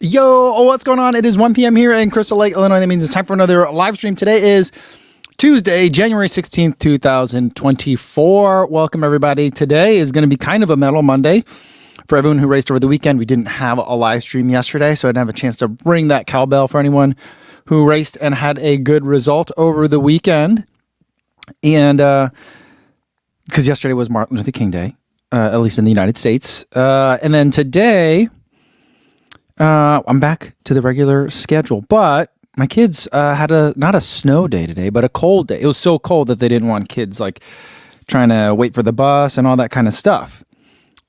Yo, what's going on? It is 1 p.m. here in Crystal Lake, Illinois. That means it's time for another live stream. Today is Tuesday, January 16th, 2024. Welcome, everybody. Today is going to be kind of a metal Monday for everyone who raced over the weekend. We didn't have a live stream yesterday, so I didn't have a chance to ring that cowbell for anyone who raced and had a good result over the weekend. And because yesterday was Martin Luther King Day, at least in the United States. And then today, I'm back to the regular schedule, but my kids had not a snow day today, but a cold day. It was so cold that they didn't want kids like trying to wait for the bus and all that kind of stuff.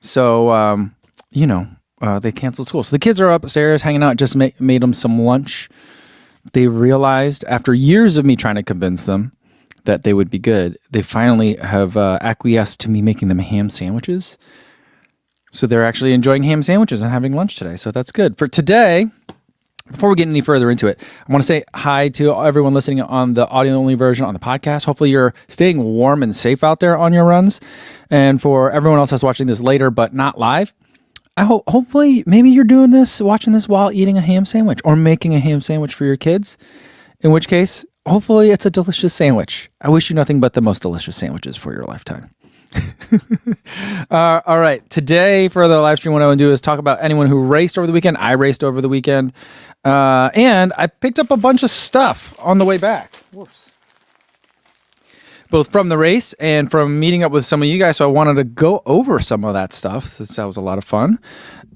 So, they canceled school. So the kids are upstairs hanging out, just made them some lunch. They realized after years of me trying to convince them that they would be good, they finally have acquiesced to me making them ham sandwiches. So they're actually enjoying ham sandwiches and having lunch today. So that's good. For today, before we get any further into it, I want to say hi to everyone listening on the audio-only version on the podcast. Hopefully you're staying warm and safe out there on your runs. And for everyone else that's watching this later but not live, hopefully maybe you're watching this while eating a ham sandwich or making a ham sandwich for your kids. In which case, hopefully it's a delicious sandwich. I wish you nothing but the most delicious sandwiches for your lifetime. All right. Today for the live stream, what I want to do is talk about anyone who raced over the weekend. I raced over the weekend. And I picked up a bunch of stuff on the way back. Whoops. Both from the race and from meeting up with some of you guys. So I wanted to go over some of that stuff since that was a lot of fun.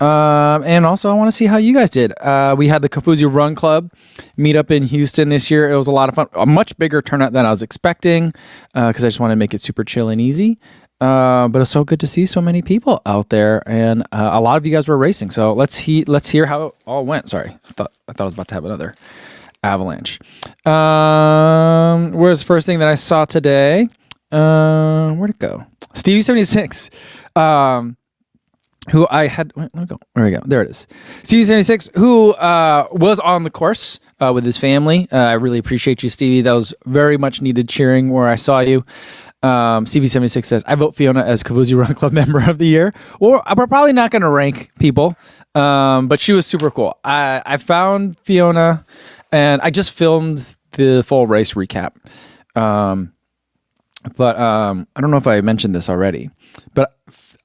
And also I want to see how you guys did. We had the Kafuzi Run Club meet up in Houston this year. It was a lot of fun. A much bigger turnout than I was expecting because I just wanted to make it super chill and easy. But it's so good to see so many people out there, and a lot of you guys were racing. So let's hear how it all went. Sorry, I thought I was about to have another avalanche. Where's the first thing that I saw today? Where'd it go? Stevie 76. Who I had? Let me go. There we go. There it is. Stevie 76, who was on the course with his family. I really appreciate you, Stevie. That was very much needed cheering where I saw you. Stevie 76 says, I vote Fiona as Kafuzi Run Club Member of the Year. Well, we're probably not going to rank people, but she was super cool. I found Fiona, and I just filmed the full race recap. But I don't know if I mentioned this already, but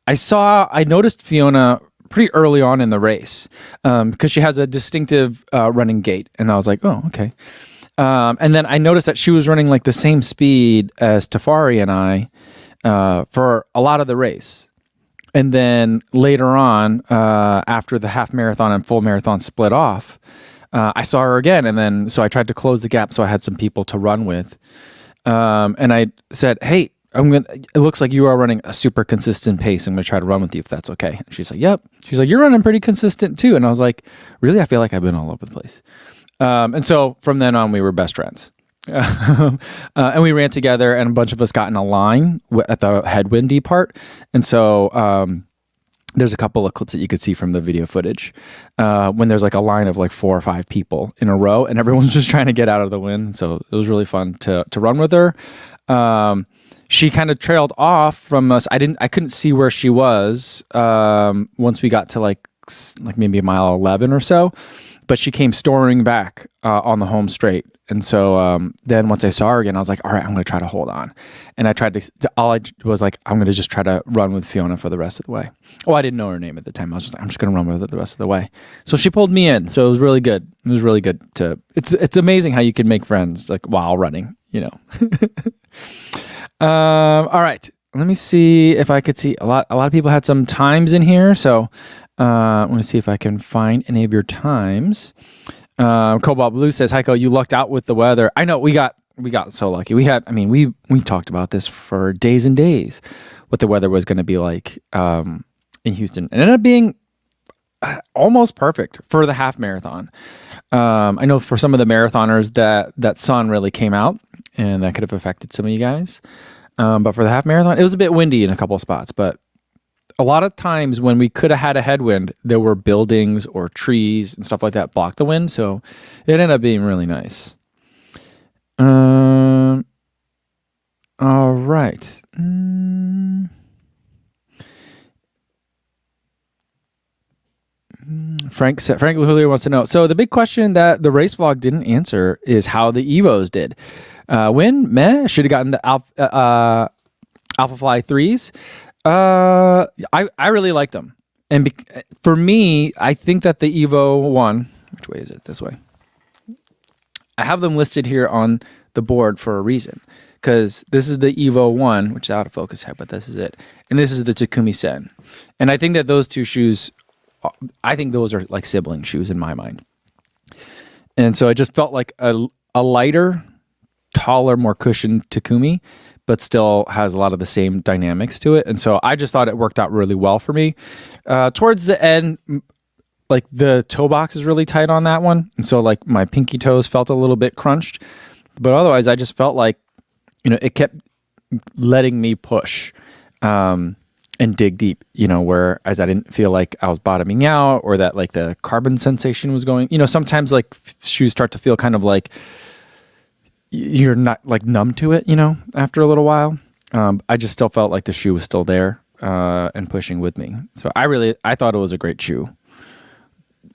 I noticed Fiona pretty early on in the race because she has a distinctive running gait, and I was like, oh, okay. And then I noticed that she was running like the same speed as Tafari and I for a lot of the race. And then later on, after the half marathon and full marathon split off, I saw her again. And then so I tried to close the gap so I had some people to run with. And I said, hey, it looks like you are running a super consistent pace. I'm going to try to run with you if that's okay. And she's like, yep. She's like, you're running pretty consistent too. And I was like, really? I feel like I've been all over the place. And so from then on, we were best friends. And we ran together, and a bunch of us got in a line at the headwindy part. And so there's a couple of clips that you could see from the video footage when there's like a line of like 4 or 5 people in a row, and everyone's just trying to get out of the wind. So it was really fun to run with her. She kind of trailed off from us. I couldn't see where she was once we got to like maybe mile 11 or so. But she came storming back on the home straight. And so then once I saw her again, I was like, all right, I'm going to try to hold on. And I tried all I was like, I'm going to just try to run with Fiona for the rest of the way. Oh, I didn't know her name at the time. I was just like, I'm just going to run with her the rest of the way. So she pulled me in. So it was really good. It was really good it's amazing how you can make friends like while running, you know. All right. Let me see if I could see a lot of people had some times in here. So I want to see if I can find any of your times. Cobalt Blue says, Heiko, you lucked out with the weather. I know we got so lucky. We talked about this for days and days, what the weather was going to be like in Houston. It ended up being almost perfect for the half marathon. I know for some of the marathoners that sun really came out, and that could have affected some of you guys. But for the half marathon, it was a bit windy in a couple of spots, but a lot of times when we could have had a headwind, there were buildings or trees and stuff like that block the wind. So it ended up being really nice. All right. Frank Julio wants to know. So the big question that the race vlog didn't answer is how the Evos did. Win, meh, should have gotten the Alpha Fly 3s. I really liked them. And for me, I think that the Evo 1, which way is it? This way. I have them listed here on the board for a reason. Because this is the Evo 1, which is out of focus here, but this is it. And this is the Takumi Sen. And I think that those two shoes, I think those are like sibling shoes in my mind. And so it just felt like a lighter, taller, more cushioned Takumi, but still has a lot of the same dynamics to it. And so I just thought it worked out really well for me. Towards the end, like the toe box is really tight on that one. And so like my pinky toes felt a little bit crunched. But otherwise, I just felt like, it kept letting me push and dig deep, whereas I didn't feel like I was bottoming out or that like the carbon sensation was going, sometimes like shoes start to feel kind of like you're not like numb to it, after a little while. I just still felt like the shoe was still there and pushing with me. So I thought it was a great shoe.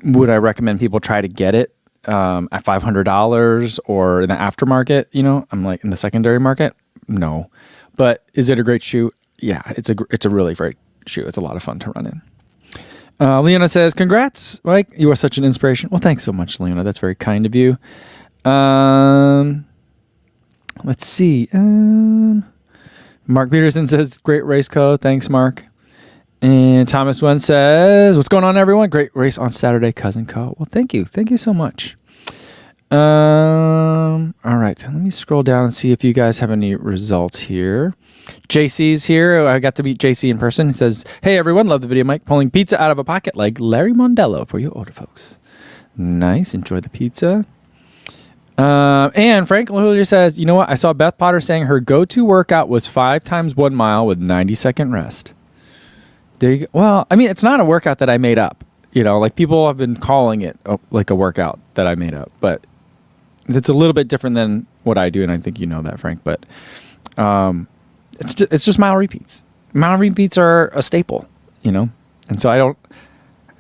Would I recommend people try to get it at $500 or in the aftermarket? I'm like in the secondary market. No, but is it a great shoe? Yeah, it's a really great shoe. It's a lot of fun to run in. Leona says, "Congrats, Mike. You are such an inspiration." Well, thanks so much, Leona. That's very kind of you. Let's see. Mark Peterson says, "Great race co." Thanks, Mark. And Thomas Wen says, "What's going on, everyone? Great race on Saturday, Cousin Co." Well, thank you. Thank you so much. All right. Let me scroll down and see if you guys have any results here. JC's here. I got to meet JC in person. He says, "Hey, everyone. Love the video, Mike. Pulling pizza out of a pocket like Larry Mondello for you older folks." Nice. Enjoy the pizza. And Frank Julio says, "You know what? I saw Beth Potter saying her go-to workout was 5 times 1 mile with 90-second rest." There you go. Well, I mean, it's not a workout that I made up. Like people have been calling it like a workout that I made up, but it's a little bit different than what I do, and I think you know that, Frank. But it's just mile repeats. Mile repeats are a staple, and so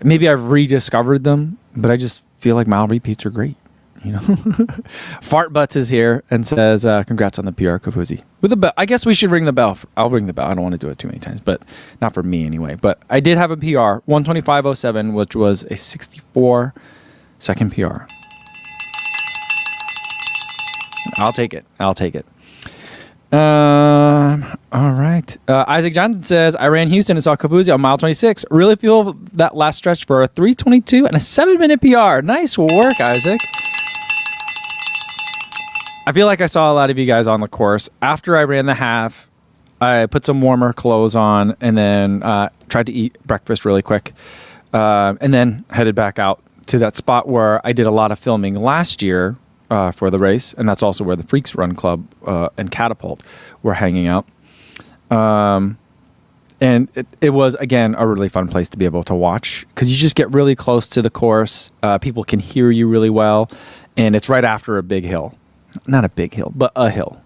maybe I've rediscovered them, but I just feel like mile repeats are great. Fart Butts is here and says, "Congrats on the PR, Kofuzi." With the bell, I guess we should ring the bell. I'll ring the bell. I don't want to do it too many times, but not for me anyway. But I did have a PR, 125.07, which was a 64-second PR. I'll take it. All right. Isaac Johnson says, "I ran Houston and saw Kofuzi on mile 26. Really feel that last stretch for a 3:22 and a 7-minute PR. Nice work, Isaac." I feel like I saw a lot of you guys on the course. After I ran the half, I put some warmer clothes on and then tried to eat breakfast really quick and then headed back out to that spot where I did a lot of filming last year for the race, and that's also where the Freaks Run Club and Catapult were hanging out. And it was, again, a really fun place to be able to watch because you just get really close to the course. People can hear you really well, and it's right after a big hill. Not a big hill, but a hill,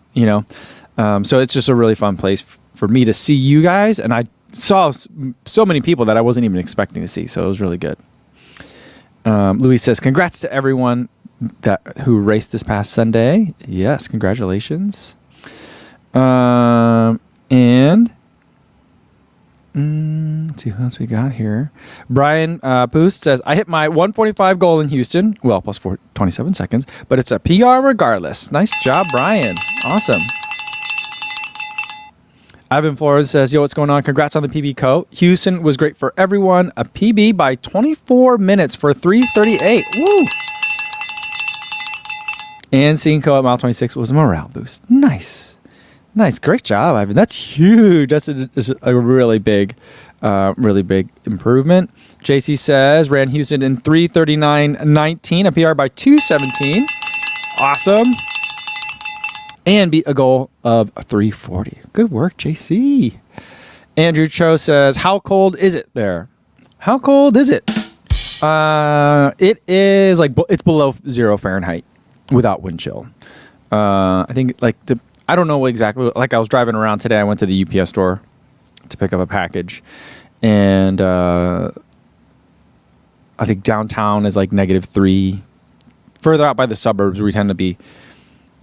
So it's just a really fun place for me to see you guys. And I saw so many people that I wasn't even expecting to see. So it was really good. Louis says, "Congrats to everyone who raced this past Sunday." Yes, congratulations. And let's see who else we got here. Brian Poost says, "I hit my 145 goal in Houston. Well, plus 27 seconds, but it's a PR regardless." Nice job, Brian. Awesome. Ivan Flores says, "Yo, what's going on? Congrats on the PB Co. Houston was great for everyone. A PB by 24 minutes for 3:38. Woo! And seeing Co at mile 26 was a morale boost. Nice. Great job, Ivan. That's huge. That's a really big improvement." JC says, "Ran Houston in 3:39.19, a PR by 2:17. Awesome. And beat a goal of 3:40. Good work, JC. Andrew Cho says, "How cold is it there?" How cold is it? It is like it's below 0 Fahrenheit without wind chill. I think I don't know exactly. Like I was driving around today. I went to the UPS store to pick up a package, and I think downtown is like -3. Further out by the suburbs, we tend to be,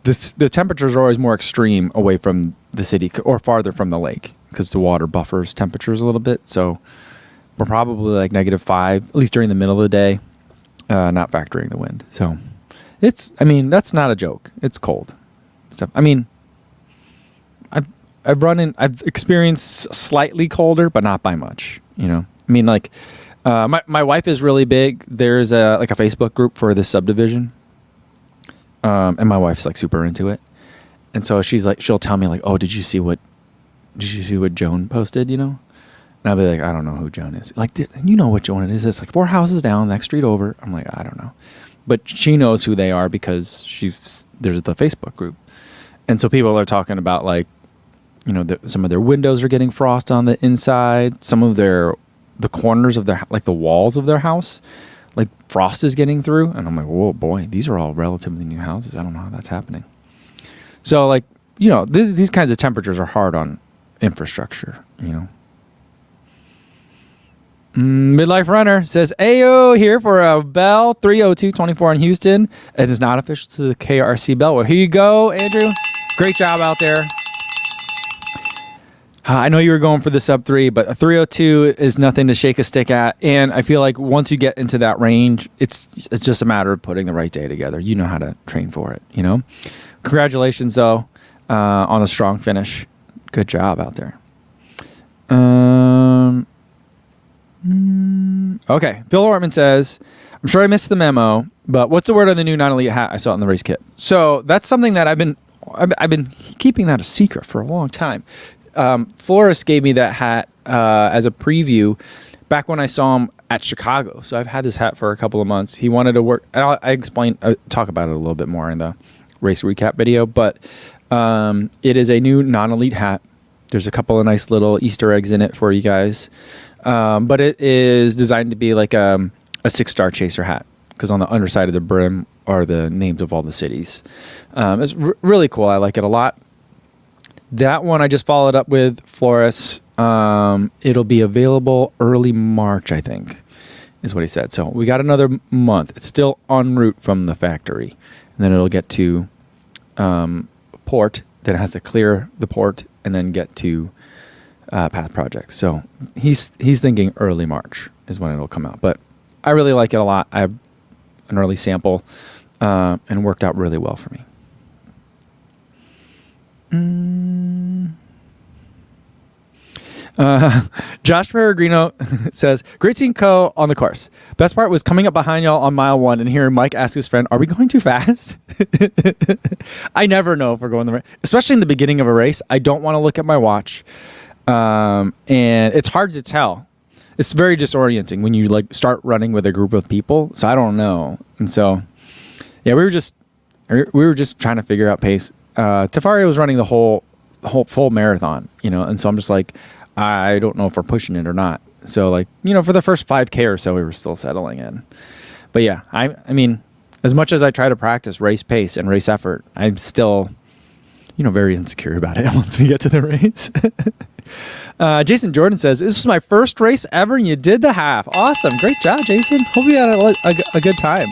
the temperatures are always more extreme away from the city or farther from the lake because the water buffers temperatures a little bit. So we're probably like -5, at least during the middle of the day, not factoring the wind. So that's not a joke. It's cold stuff. I mean, I've experienced slightly colder, but not by much, you know. I mean, like, my wife is really big. There's a Facebook group for this subdivision. And my wife's like super into it. And so she'll tell me like, oh, did you see what Joan posted, you know? And I'll be like, I don't know who Joan is. Like, you know what Joan it is. It's like 4 houses down, next street over. I'm like, I don't know. But she knows who they are because there's the Facebook group. And so people are talking about like, you know, some of their windows are getting frost on the inside. Some of the corners of their, like the walls of their house, like frost is getting through. And I'm like, whoa, boy, these are all relatively new houses. I don't know how that's happening. So like, you know, these kinds of temperatures are hard on infrastructure, you know. Midlife Runner says, Ayo, here for a Bell 30224 in Houston. It is not official to the KRC Bell. Well, here you go, Andrew. Great job out there. I know you were going for the sub 3, but a 302 is nothing to shake a stick at. And I feel like once you get into that range, it's just a matter of putting the right day together. You know how to train for it, you know? Congratulations, though, on a strong finish. Good job out there. Okay. Phil Ortman says, I'm sure I missed the memo, but what's the word on the new non-elite hat I saw in the race kit? So that's something that I've been keeping that a secret for a long time. Flores gave me that hat as a preview back when I saw him at Chicago. So I've had this hat for a couple of months. He wanted to work. I talk about it a little bit more in the race recap video, but it is a new non-elite hat. There's a couple of nice little Easter eggs in it for you guys. But it is designed to be like a 6-star chaser hat because on the underside of the brim are the names of all the cities. It's really cool. I like it a lot. That one I just followed up with Flores. It'll be available early March, I think, is what he said. So we got another month. It's still en route from the factory. And then it'll get to port. Then it has to clear the port and then get to Path Project. So he's thinking early March is when it'll come out. But I really like it a lot. I have an early sample and it worked out really well for me. Josh Peregrino says, great seeing Co on the course. Best part was coming up behind y'all on mile 1 and hearing Mike ask his friend, are we going too fast? I never know if we're going the right, especially in the beginning of a race. I don't want to look at my watch. And it's hard to tell. It's very disorienting when you like start running with a group of people. So I don't know. And so, yeah, we were just trying to figure out pace. Tafari was running the whole full marathon, you know, and so I'm just like, I don't know if we're pushing it or not. So like, you know, for the first 5K or so, we were still settling in. But yeah, I mean, as much as I try to practice race pace and race effort, I'm still, you know, very insecure about it once we get to the race. Jason Jordan says, this is my first race ever and you did the half. Awesome. Great job, Jason. Hope you had a good time.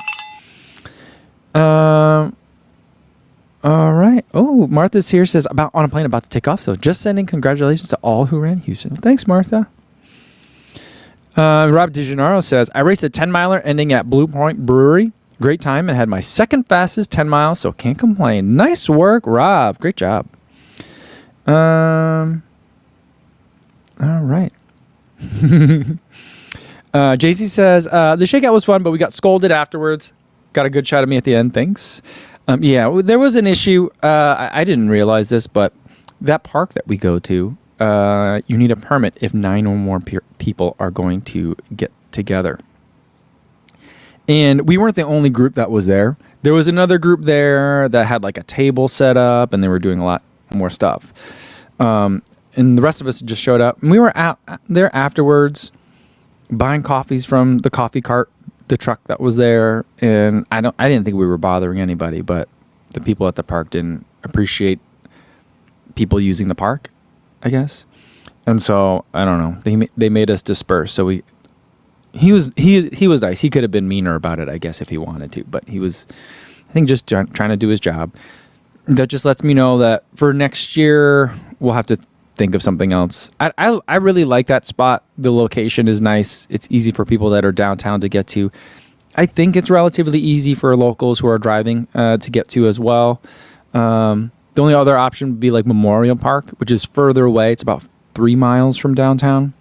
All right. Oh, Martha's here, says on a plane about to take off. So just sending congratulations to all who ran Houston. Thanks, Martha. Rob DeGennaro says, I raced a 10-miler ending at Blue Point Brewery. Great time and had my second fastest 10 miles, so can't complain. Nice work, Rob. Great job. All right. JC says, the shakeout was fun, but we got scolded afterwards. Got a good shot of me at the end. Thanks. Yeah, there was an issue. I didn't realize this, but that park that we go to, you need a permit if 9 or more people are going to get together. And we weren't the only group that was there. There was another group there that had like a table set up, and they were doing a lot more stuff. And the rest of us just showed up. And we were out there afterwards buying coffees from the coffee cart, the truck that was there, and I didn't think we were bothering anybody, but the people at the park didn't appreciate people using the park, I guess. And so I don't know. They made us disperse. So we, he was nice. He could have been meaner about it, I guess, if he wanted to, but he was, I think, just trying to do his job. That just lets me know that for next year we'll have to think of something else. I really like that spot. The location is nice. It's easy for people that are downtown to get to. I think it's relatively easy for locals who are driving to get to as well. The only other option would be like Memorial Park, which is further away. It's about 3 miles from downtown.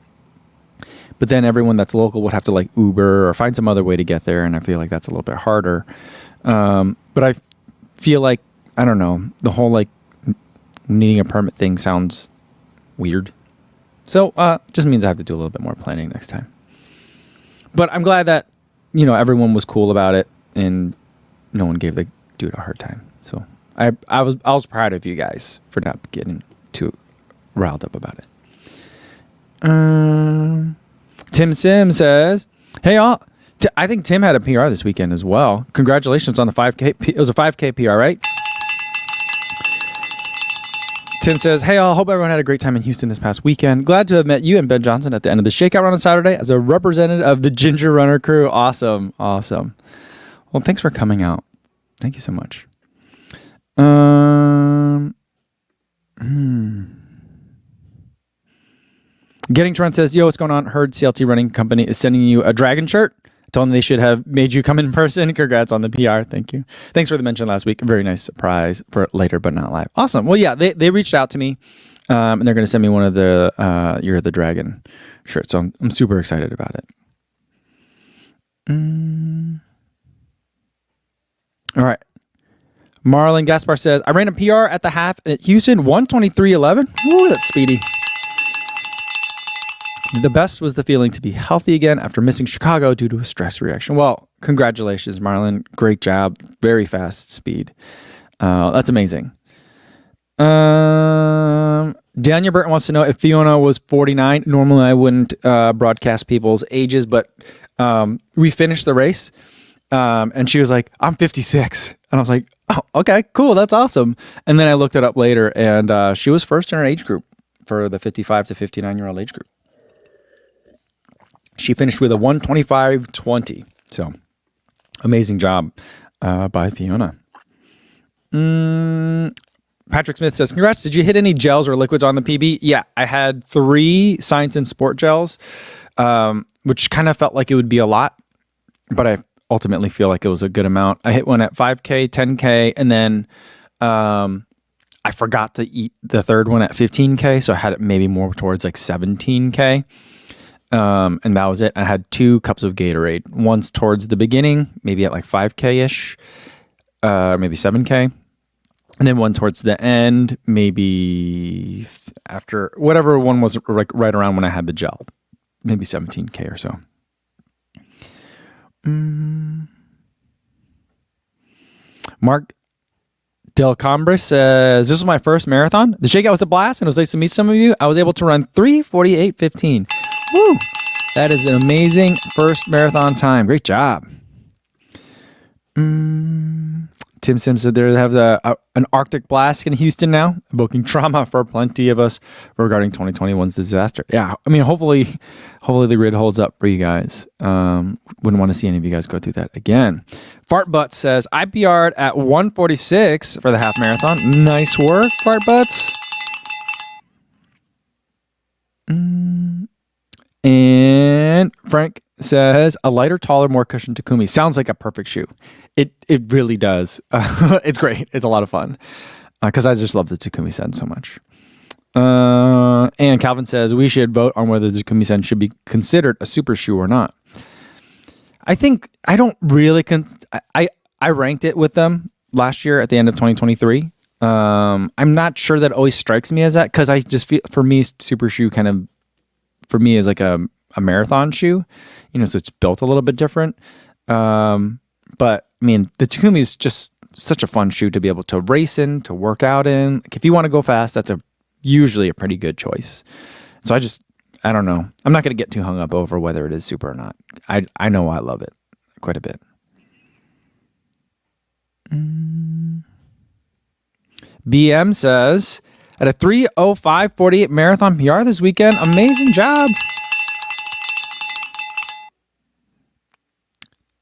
But then everyone that's local would have to like Uber or find some other way to get there, and I feel like that's a little bit harder. But I feel like, I don't know, the whole like needing a permit thing sounds weird. So just means I have to do a little bit more planning next time. But I'm glad that, everyone was cool about it and no one gave the dude a hard time. So I was proud of you guys for not getting too riled up about it. Tim Sim says, hey y'all, I think Tim had a PR this weekend as well. Congratulations on the 5K. It was a 5K PR, right? Tim says, hey all, hope everyone had a great time in Houston this past weekend. Glad to have met you and Ben Johnson at the end of the Shakeout run on Saturday as a representative of the Ginger Runner crew. Awesome. Well, thanks for coming out. Thank you so much. Getting Trent says, yo, what's going on? Heard CLT Running Company is sending you a dragon shirt. Told them they should have made you come in person. Congrats on the PR. Thank you. Thanks for the mention last week. Very nice surprise for later, but not live. Awesome. Well, yeah, they reached out to me, and they're going to send me one of the Year of the Dragon shirts. So I'm super excited about it. All right. Marlon Gaspar says, I ran a PR at the half at Houston, 1:23:11. Woo, that's speedy. The best was the feeling to be healthy again after missing Chicago due to a stress reaction. Well, congratulations, Marlon. Great job. Very fast speed. That's amazing. Daniel Burton wants to know if Fiona was 49. Normally, I wouldn't broadcast people's ages, but we finished the race, and she was like, I'm 56. And I was like, oh, okay, cool. That's awesome. And then I looked it up later, and she was first in her age group for the 55 to 59-year-old age group. She finished with a 1:25:20. So, amazing job by Fiona. Patrick Smith says, congrats. Did you hit any gels or liquids on the PB? Yeah, I had 3 Science and Sport gels, which kind of felt like it would be a lot, but I ultimately feel like it was a good amount. I hit one at 5K, 10K, and then I forgot to eat the third one at 15K, so I had it maybe more towards like 17K. And that was it. I had 2 cups of Gatorade. Once towards the beginning, maybe at like 5K-ish, maybe 7K. And then one towards the end, maybe after, whatever one was like right around when I had the gel. Maybe 17K or so. Mark Del Combra says, this was my first marathon. The Shakeout was a blast, and it was nice to meet some of you. I was able to run 3:48:15. Woo! That is an amazing first marathon time. Great job. Tim Sims said they have an Arctic blast in Houston now, evoking trauma for plenty of us regarding 2021's disaster. Yeah, I mean, hopefully the grid holds up for you guys. Wouldn't want to see any of you guys go through that again. Fart Butts says, I PR'd at 1:46 for the half marathon. Nice work, Fart Butts. And Frank says, a lighter, taller, more cushioned Takumi. Sounds like a perfect shoe. It really does. It's great. It's a lot of fun because I just love the Takumi Sen so much. And Calvin says, we should vote on whether the Takumi Sen should be considered a super shoe or not. I think I don't really I ranked it with them last year at the end of 2023. I'm not sure that always strikes me as that because I just feel, for me, super shoe kind of, for me, is like a marathon shoe, so it's built a little bit different. But I mean, the Takumi is just such a fun shoe to be able to race in, to work out in. Like, if you want to go fast, that's usually a pretty good choice. So I don't know. I'm not going to get too hung up over whether it is super or not. I know I love it quite a bit. BM says, at a 3:05:48 marathon PR this weekend. Amazing job.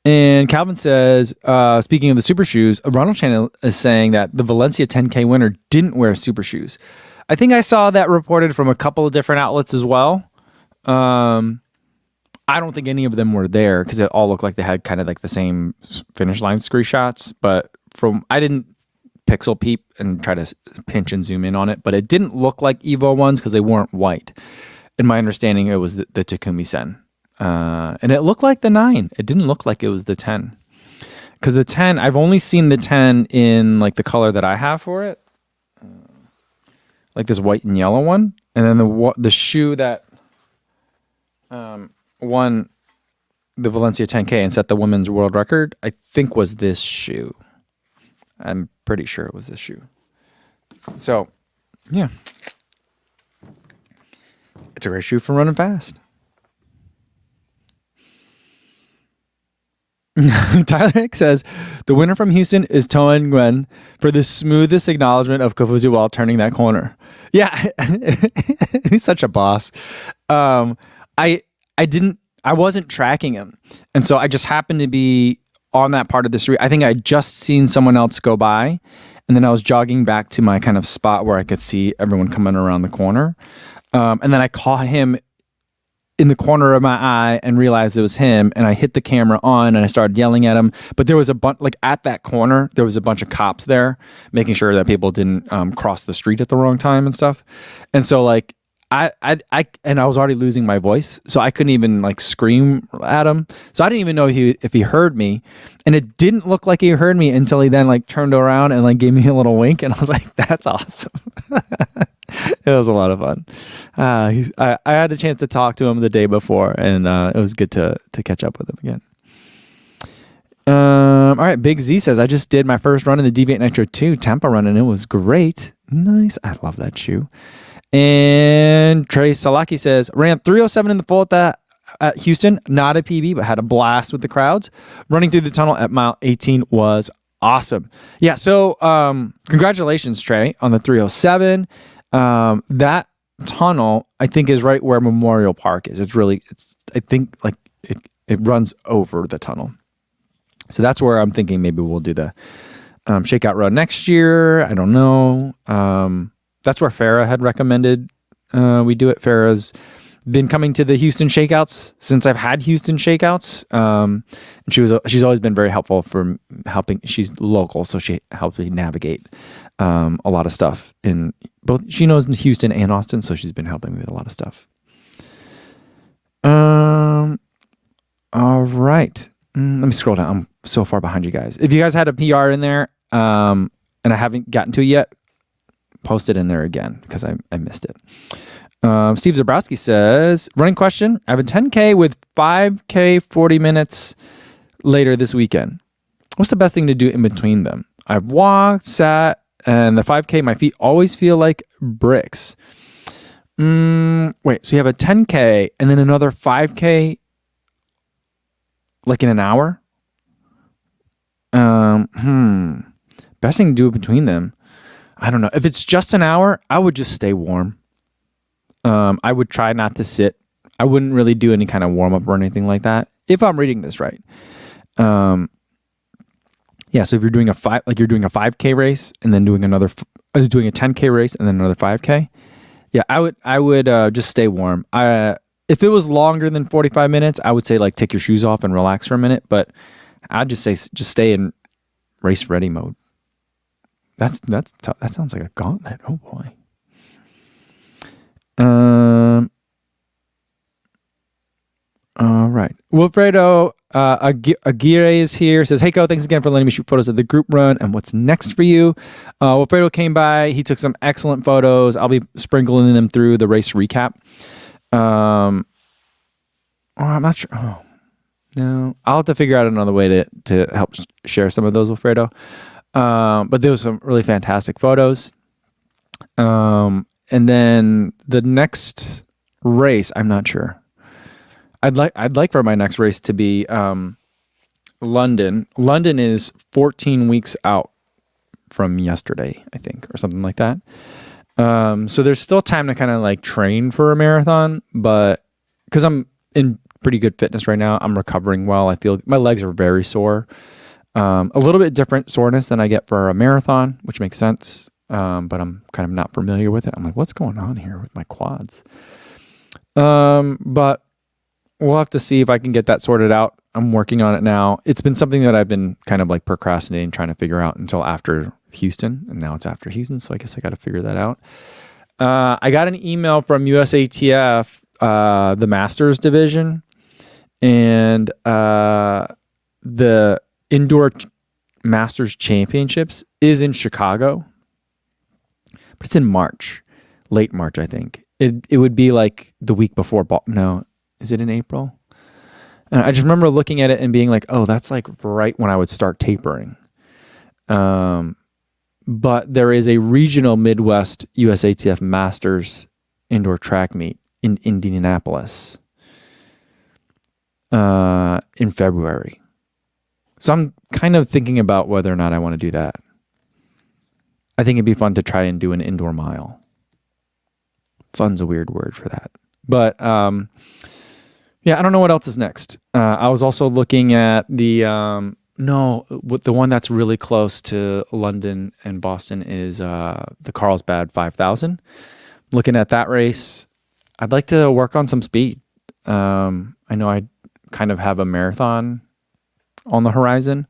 And Calvin says, speaking of the super shoes, Ronald Channel is saying that the Valencia 10K winner didn't wear super shoes. I think I saw that reported from a couple of different outlets as well. I don't think any of them were there because it all looked like they had kind of like the same finish line screenshots. But I didn't pixel peep and try to pinch and zoom in on it, but it didn't look like Evo ones because they weren't white. In my understanding, it was the Takumi Sen. And it looked like the 9. It didn't look like it was the 10. Because the 10, I've only seen the 10 in like the color that I have for it. Like this white and yellow one. And then the shoe that won the Valencia 10K and set the women's world record, I think was this shoe. I'm pretty sure it was this shoe. So, yeah. It's a great shoe for running fast. Tyler says, the winner from Houston is Toan Nguyen for the smoothest acknowledgement of Kofuzi while turning that corner. Yeah, he's such a boss. I wasn't tracking him. And so I just happened to be on that part of the street. I think I just seen someone else go by. And then I was jogging back to my kind of spot where I could see everyone coming around the corner. And then I caught him in the corner of my eye and realized it was him. And I hit the camera on and I started yelling at him. But there was a bunch, like at that corner, there was a bunch of cops there making sure that people didn't cross the street at the wrong time and stuff. And so like, I was already losing my voice, so I couldn't even like scream at him. So I didn't even know if he heard me, and it didn't look like he heard me until he then like turned around and like gave me a little wink, and I was like, "That's awesome." It was a lot of fun. I had a chance to talk to him the day before, and it was good to catch up with him again. All right, Big Z says, I just did my first run in the Deviant Nitro 2 Tampa run, and it was great. Nice. I love that shoe. And Trey Salaki says, ran 3:07 in the full at Houston, not a PB, but had a blast with the crowds. Running through the tunnel at mile 18 was awesome. Yeah, so congratulations, Trey, on the 3:07. That tunnel, I think, is right where Memorial Park is. I think like it runs over the tunnel. So that's where I'm thinking maybe we'll do the Shakeout run next year. I don't know. That's where Farah had recommended we do it. Farah's been coming to the Houston Shakeouts since I've had Houston Shakeouts. And she's always been very helpful for helping. She's local, so she helps me navigate a lot of stuff in both. She knows in Houston and Austin, so she's been helping me with a lot of stuff. All right. Let me scroll down. I'm so far behind you guys. If you guys had a PR in there, and I haven't gotten to it yet, post it in there again because I missed it. Steve Zabrowski says, running question. I have a 10K with 5K 40 minutes later this weekend. What's the best thing to do in between them? I've walked, sat, and the 5K, my feet always feel like bricks. Wait, so you have a 10K and then another 5K like in an hour? Best thing to do between them. I don't know. If it's just an hour, I would just stay warm. I would try not to sit. I wouldn't really do any kind of warm up or anything like that. If I'm reading this right. Yeah. So if you're doing a 5K race and then doing doing a 10K race and then another 5K. Yeah, I would just stay warm. If it was longer than 45 minutes, I would say like take your shoes off and relax for a minute. But I'd just say just stay in race ready mode. That sounds like a gauntlet. Oh boy. All right. Wilfredo Aguirre is here. Says, "Hey, Ko, thanks again for letting me shoot photos of the group run and what's next for you." Wilfredo came by. He took some excellent photos. I'll be sprinkling them through the race recap. I'm not sure. Oh, no. I'll have to figure out another way to help share some of those, Wilfredo. But there was some really fantastic photos. And then the next race, I'm not sure. I'd like for my next race to be London. London is 14 weeks out from yesterday, I think, or something like that. So there's still time to kind of like train for a marathon, but because I'm in pretty good fitness right now. I'm recovering well. I feel my legs are very sore. A little bit different soreness than I get for a marathon, which makes sense. But I'm kind of not familiar with it. I'm like, what's going on here with my quads? But we'll have to see if I can get that sorted out. I'm working on it now. It's been something that I've been kind of like procrastinating, trying to figure out until after Houston. And now it's after Houston. So I guess I got to figure that out. I got an email from USATF, the Masters division, and the Indoor Masters Championships is in Chicago, but it's in March, late March, I think. It would be like the week before. No, is it in April? I just remember looking at it and being like, oh, that's like right when I would start tapering. But there is a regional Midwest USATF Masters indoor track meet in Indianapolis in February. So I'm kind of thinking about whether or not I want to do that. I think it'd be fun to try and do an indoor mile. Fun's a weird word for that. But yeah, I don't know what else is next. I was also looking at the one that's really close to London and Boston is the Carlsbad 5000. Looking at that race, I'd like to work on some speed. I know I kind of have a marathon on the horizon,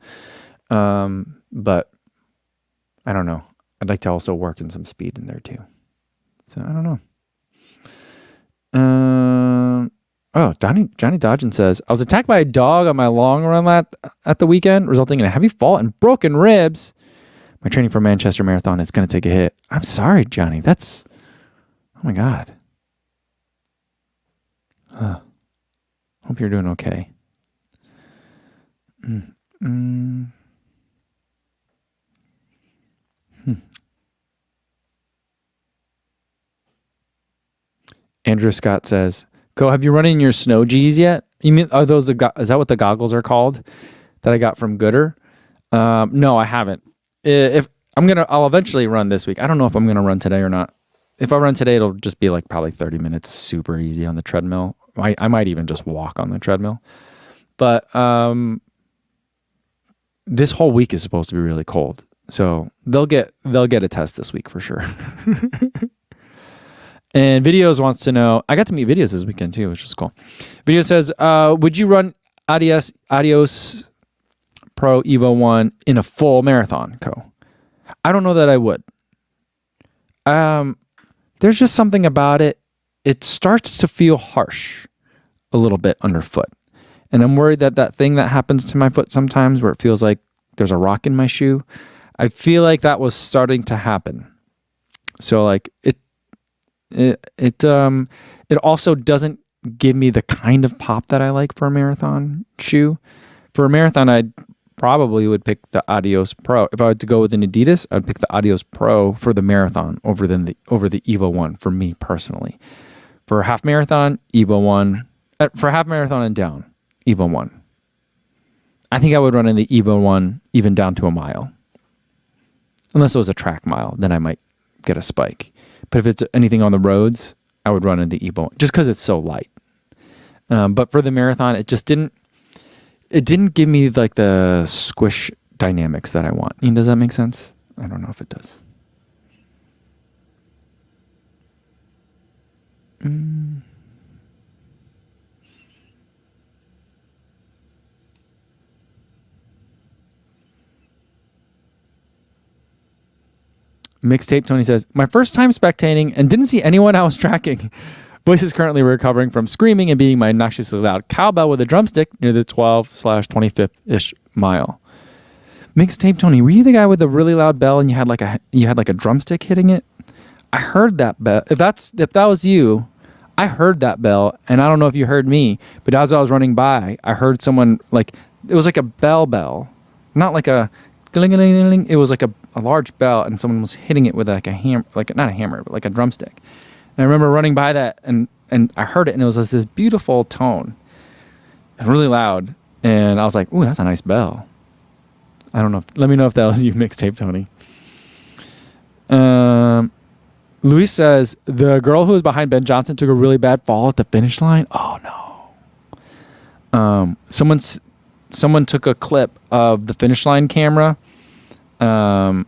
but I don't know. I'd like to also work in some speed in there too. So I don't know. Johnny Dodgen says, I was attacked by a dog on my long run at the weekend, resulting in a heavy fall and broken ribs. My training for Manchester Marathon is going to take a hit. I'm sorry, Johnny. That's, oh my God. Hope you're doing okay. Andrew Scott says, "Co, have you run in your snow G's yet? You mean is that what the goggles are called that I got from Gooder? No, I haven't. I'll eventually run this week. I don't know if I'm gonna run today or not. If I run today, it'll just be like probably 30 minutes, super easy on the treadmill. I might even just walk on the treadmill. But this whole week is supposed to be really cold, so they'll get a test this week for sure." And Videos wants to know, I got to meet Videos this weekend too, which was cool. Video says, would you run Adios Pro Evo 1 in a full marathon, Co? I don't know that I would. There's just something about it. It starts to feel harsh a little bit underfoot. And I'm worried that thing that happens to my foot sometimes where it feels like there's a rock in my shoe, I feel like that was starting to happen. So like it also doesn't give me the kind of pop that I like for a marathon shoe. For a marathon, I probably would pick the Adios Pro. If I had to go with an Adidas, I would pick the Adios Pro for the marathon over the Evo 1 for me personally. For a half marathon, Evo 1. For half marathon and down, Evo 1. I think I would run in the Evo 1 even down to a mile. Unless it was a track mile, then I might get a spike. But if it's anything on the roads, I would run in the Evo just because it's so light. But for the marathon, it didn't give me like the squish dynamics that I want. Does that make sense? I don't know if it does. Mixtape Tony says, my first time spectating and didn't see anyone I was tracking. Voice is currently recovering from screaming and beating my obnoxiously loud cowbell with a drumstick near the 12/25th-ish mile. Mixtape Tony, were you the guy with the really loud bell and you had like a drumstick hitting it? I heard that bell. If that was you, I heard that bell, and I don't know if you heard me, but as I was running by, I heard someone like it was like a bell, not like a gling-a-ling-a-ling. It was like a large bell, and someone was hitting it with like a hammer, like not a hammer, but like a drumstick. And I remember running by that, and I heard it, and it was this beautiful tone, and really loud, and I was like, "Ooh, that's a nice bell." I don't know. Let me know if that was you, Mixtape Tony. Luis says, the girl who was behind Ben Johnson took a really bad fall at the finish line. Oh, no. Someone took a clip of the finish line camera, and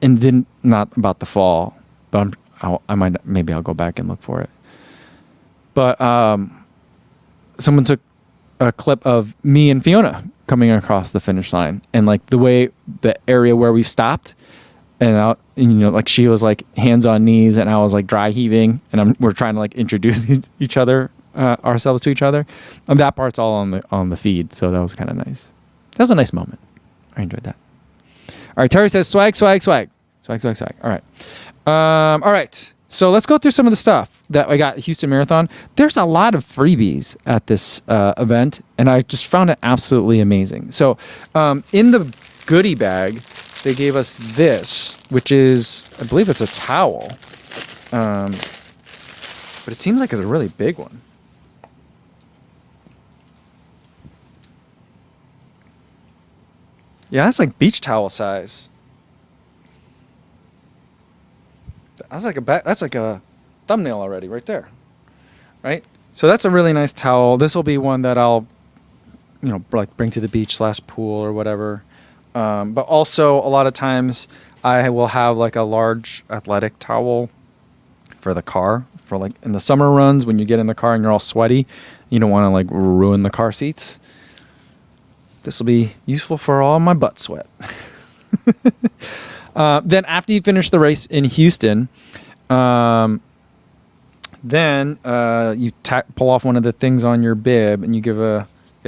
didn't, not about the fall, but maybe I'll go back and look for it. But someone took a clip of me and Fiona coming across the finish line, and like the area where we stopped, and like she was like hands on knees, and I was like dry heaving, and we're trying to like introduce each other, ourselves to each other. And that part's all on the feed, so that was kind of nice. That was a nice moment. I enjoyed that. All right, Terry says swag. All right. All right. So let's go through some of the stuff that I got at Houston Marathon. There's a lot of freebies at this event, and I just found it absolutely amazing. So in the goodie bag, they gave us this, which is, I believe it's a towel. But it seems like it's a really big one. Yeah, that's like beach towel size. That's like a thumbnail already right there. Right? So that's a really nice towel. This will be one that I'll, like bring to the beach / pool or whatever. But also a lot of times I will have like a large athletic towel for the car, for like in the summer runs when you get in the car and you're all sweaty. You don't want to like ruin the car seats. This will be useful for all my butt sweat. Then after you finish the race in Houston, then you pull off one of the things on your bib and you get a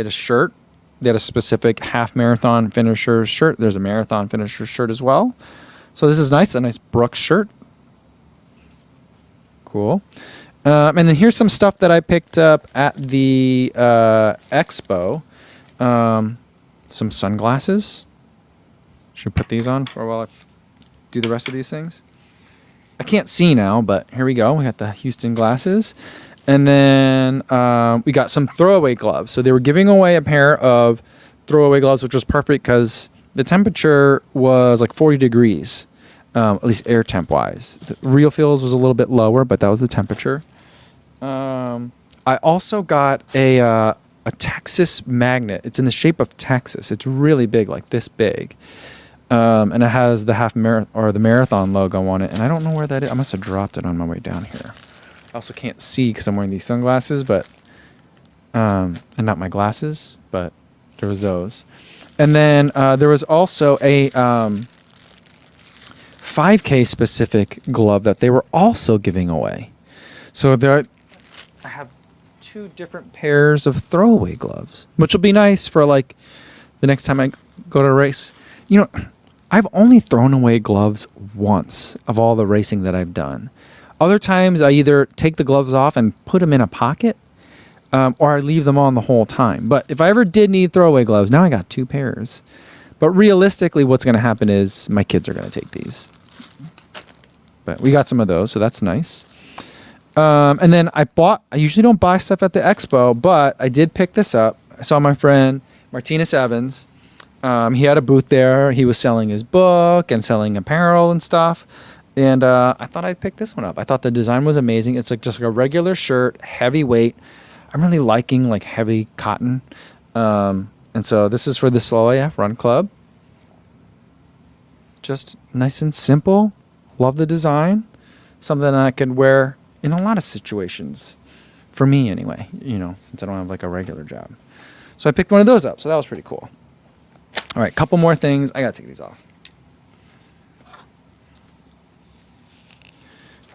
shirt. They had a specific half marathon finisher shirt. There's a marathon finisher shirt as well. So this is nice, a nice Brooks shirt. Cool. And then here's some stuff that I picked up at the expo. Some sunglasses. Should we put these on while I do the rest of these things? I can't see now, but here we go. We got the Houston glasses. And then we got some throwaway gloves. So they were giving away a pair of throwaway gloves, which was perfect because the temperature was like 40 degrees, at least air temp wise. The real feels was a little bit lower, but that was the temperature. I also got a Texas magnet. It's in the shape of Texas. It's really big, like this big. And it has the the marathon logo on it. And I don't know where that is. I must have dropped it on my way down here. I also can't see because I'm wearing these sunglasses, but and not my glasses, but there was those. And then there was also a 5K specific glove that they were also giving away. So I have 2 different pairs of throwaway gloves, which will be nice for like the next time I go to a race. I've only thrown away gloves once of all the racing that I've done. Other times I either take the gloves off and put them in a pocket, or I leave them on the whole time. But if I ever did need throwaway gloves, now I got 2 pairs. But realistically, what's going to happen is my kids are going to take these. But we got some of those, so that's nice. And then I usually don't buy stuff at the expo, but I did pick this up. I saw my friend Martinez Evans. He had a booth there. He was selling his book and selling apparel and stuff. And I thought I'd pick this one up. I thought the design was amazing. It's like just like a regular shirt, heavyweight. I'm really liking like heavy cotton. And so this is for the Slow AF Run Club. Just nice and simple. Love the design. Something I could wear in a lot of situations. For me anyway, since I don't have like a regular job. So I picked one of those up. So that was pretty cool. All right, couple more things. I got to take these off.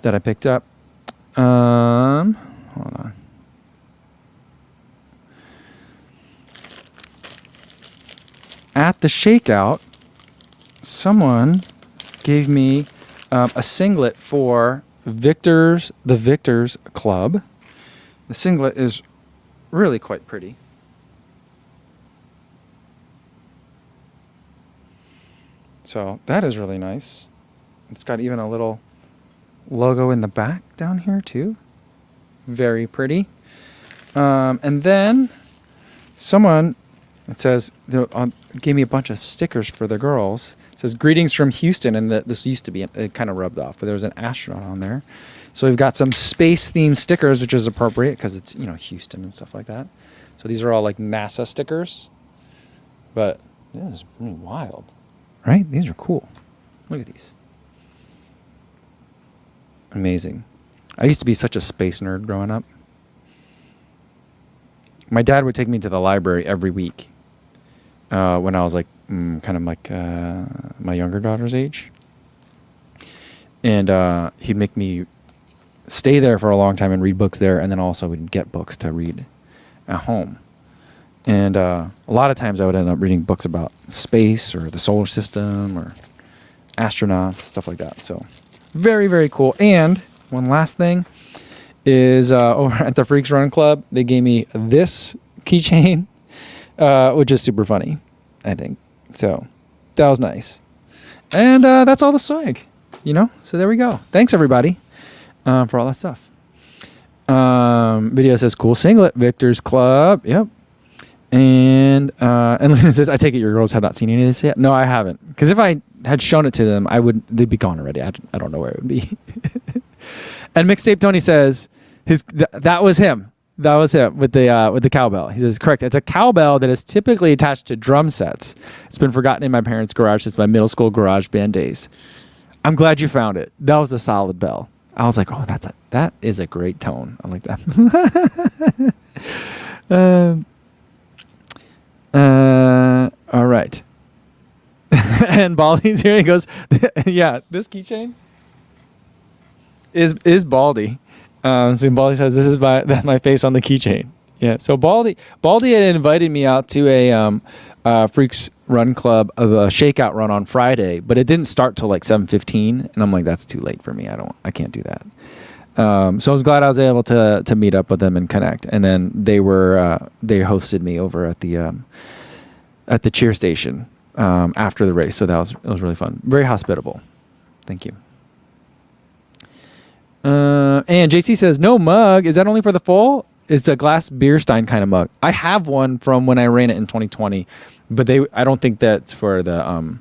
That I picked up. Hold on. At the Shakeout, someone gave me a singlet for the Victors Club. The singlet is really quite pretty. So that is really nice. It's got even a little logo in the back down here too. Very pretty. And then someone It says, gave me a bunch of stickers for the girls. It says, greetings from Houston. And this used to be, it kind of rubbed off, but there was an astronaut on there. So we've got some space-themed stickers, which is appropriate because it's, Houston and stuff like that. So these are all like NASA stickers. But this is really wild, right? These are cool. Look at these. Amazing. I used to be such a space nerd growing up. My dad would take me to the library every week when I was like kind of like my younger daughter's age. And he'd make me stay there for a long time and read books there. And then also we'd get books to read at home. And a lot of times I would end up reading books about space or the solar system or astronauts, stuff like that. So very, very cool. And one last thing is over at the Freaks Run Club, they gave me this keychain, which is super funny, I think. So that was nice. And that's all the swag, So there we go. Thanks, everybody, for all that stuff. Video says, cool singlet, Victor's Club. Yep. And Lena says, I take it your girls have not seen any of this yet? No, I haven't. Because if I had shown it to them, they'd be gone already. I don't know where it would be. And Mixtape Tony says, that was him. That was him with the cowbell. He says, correct. It's a cowbell that is typically attached to drum sets. It's been forgotten in my parents' garage since my middle school garage band days. I'm glad you found it. That was a solid bell. I was like, oh, that is a great tone. I like that. All right. And Baldy's here. He goes, yeah, this keychain is Baldy. So Baldy says, that's my face on the keychain. Yeah. So Baldy had invited me out to a Freaks Run Club of a Shakeout run on Friday, but it didn't start till like 7:15, and I'm like, that's too late for me. I can't do that. So I was glad I was able to meet up with them and connect. And then they hosted me over at the cheer station after the race. So it was really fun. Very hospitable. Thank you. And JC says, no mug. Is that only for the full? It's a glass beer stein kind of mug. I have one from when I ran it in 2020, but I don't think that's for the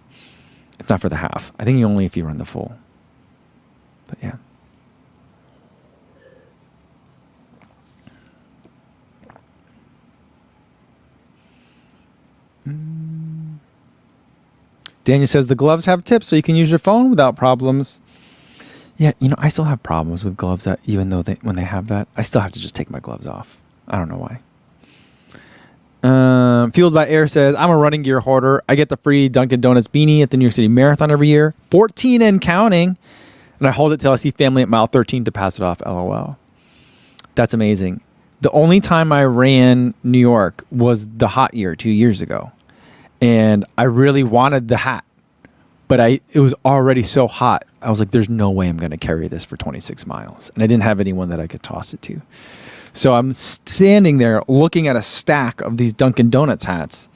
it's not for the half. I think only if you run the full. But yeah. Daniel says the gloves have tips so you can use your phone without problems. Yeah, I still have problems with gloves that even though when they have that, I still have to just take my gloves off. I don't know why. Fueled by Air says, I'm a running gear hoarder. I get the free Dunkin' Donuts beanie at the New York City Marathon every year. 14 and counting. And I hold it till I see family at mile 13 to pass it off. LOL. That's amazing. The only time I ran New York was the hot year 2 years ago. And I really wanted the hat. But it was already so hot. I was like, there's no way I'm going to carry this for 26 miles. And I didn't have anyone that I could toss it to. So I'm standing there looking at a stack of these Dunkin' Donuts hats.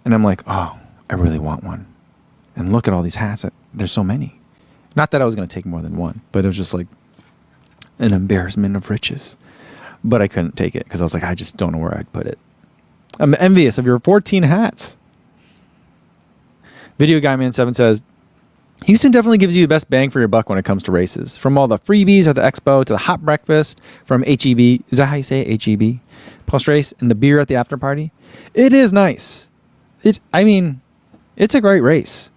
And I'm like, oh, I really want one. And look at all these hats. There's so many. Not that I was going to take more than one. But it was just like an embarrassment of riches. But I couldn't take it because I was like, I just don't know where I'd put it. I'm envious of your 14 hats. Video Guy Man 7 says, Houston definitely gives you the best bang for your buck when it comes to races. From all the freebies at the expo to the hot breakfast from HEB. Is that how you say it? HEB? Post race and the beer at the after party. It is nice. It's a great race.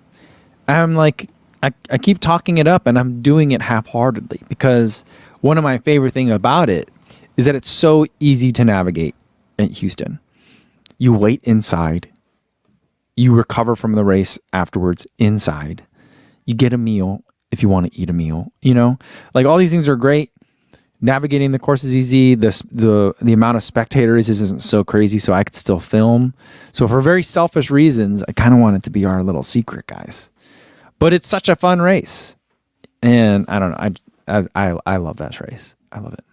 I'm like, I keep talking it up and I'm doing it half-heartedly because one of my favorite things about it is that it's so easy to navigate in Houston. You wait inside. You recover from the race afterwards inside. You get a meal if you want to eat a meal, like all these things are great. Navigating the course is easy. The amount of spectators isn't so crazy, so I could still film. So for very selfish reasons, I kind of want it to be our little secret, guys. But it's such a fun race, and I don't know. I love that race. I love it.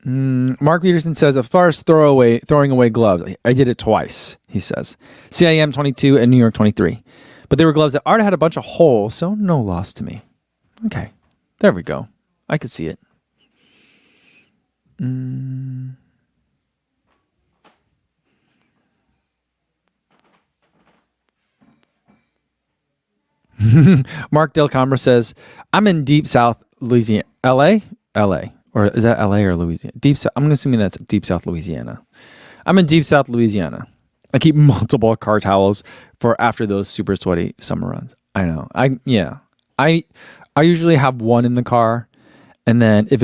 Mark Peterson says, as far as throwing away gloves, I did it twice, he says. CIM 22 and New York 23. But they were gloves that already had a bunch of holes, so no loss to me. Okay, there we go. I could see it. Mark Del Combra says, I'm in deep South Louisiana. LA? Or is that LA or Louisiana? Deep South. I'm assuming that's deep South Louisiana. I'm in deep South Louisiana. I keep multiple car towels for after those super sweaty summer runs. I know. I usually have one in the car, and then if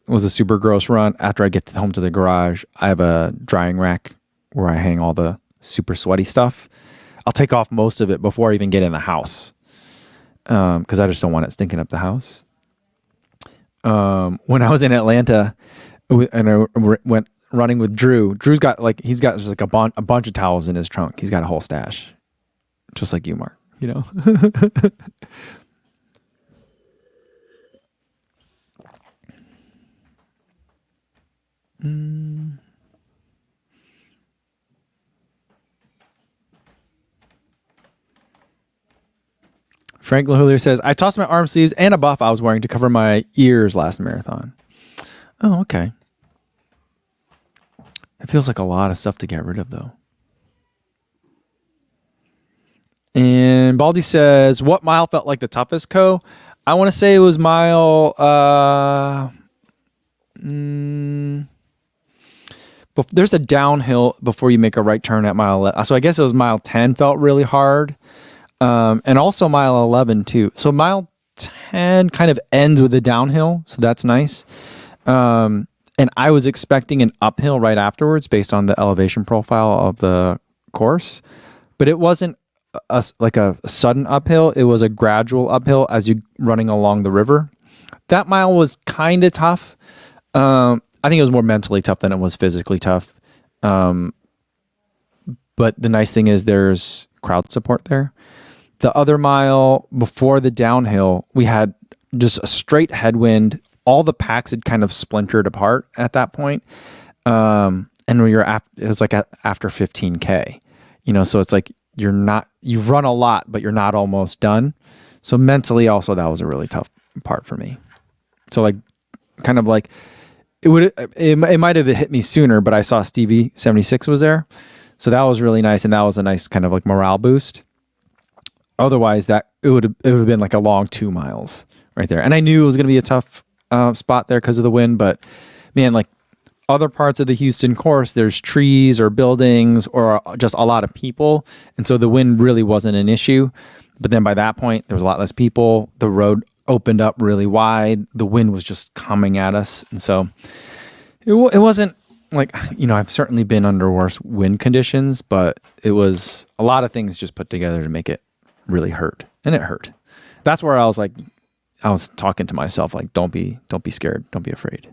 was a super gross run, after I get home to the garage, I have a drying rack where I hang all the super sweaty stuff. I'll take off most of it before I even get in the house, because I just don't want it stinking up the house. When I was in Atlanta, and I went running with Drew. Drew's got he's got just like a bunch of towels in his trunk. He's got a whole stash, just like you, Mark. You know. Frank Lahullier says, I tossed my arm sleeves and a buff I was wearing to cover my ears last marathon. Oh, okay. It feels like a lot of stuff to get rid of, though. And Baldy says, what mile felt like the toughest, Co? I want to say it was mile... but there's a downhill before you make a right turn at mile 11. So I guess it was mile 10 felt really hard. And also mile 11 too. So mile 10 kind of ends with a downhill. So that's nice. And I was expecting an uphill right afterwards based on the elevation profile of the course, but it wasn't like a sudden uphill. It was a gradual uphill as you running along the river. That mile was kind of tough. I think it was more mentally tough than it was physically tough. But the nice thing is there's crowd support there. The other mile before the downhill, we had just a straight headwind. All the packs had kind of splintered apart at that point. And it was like after 15K, so it's like you run a lot, but you're not almost done. So mentally also that was a really tough part for me. So it might have hit me sooner, but I saw Stevie 76 was there. So that was really nice. And that was a nice kind of like morale boost. Otherwise it would have been like a long 2 miles right there. And I knew it was going to be a tough spot there because of the wind, but man, like other parts of the Houston course, there's trees or buildings or just a lot of people. And so the wind really wasn't an issue. But then by that point, there was a lot less people. The road opened up really wide. The wind was just coming at us. And so it wasn't like, I've certainly been under worse wind conditions, but it was a lot of things just put together to make it really hurt. And it hurt. That's where I was like, I was talking to myself, like, don't be scared. Don't be afraid,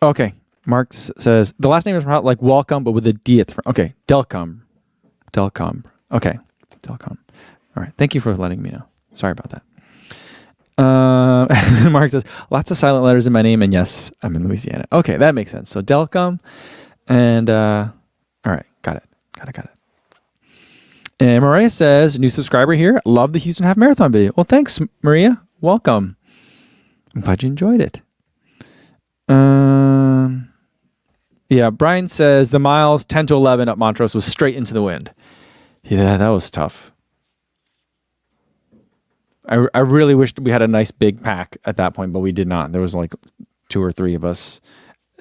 Okay. Mark says, the last name is like welcome, but with a D at the front. Okay. Delcom. Okay. Delcom. All right. Thank you for letting me know. Sorry about that. Mark says, lots of silent letters in my name. And yes, I'm in Louisiana. Okay. That makes sense. So Delcom. And, all right. Got it. And Maria says, new subscriber here. Love the Houston Half Marathon video. Well, thanks, Maria. Welcome. I'm glad you enjoyed it. Yeah, Brian says the miles 10 to 11 up Montrose was straight into the wind. Yeah, that was tough. I really wished we had a nice big pack at that point, but we did not. There was like 2 or 3 of us.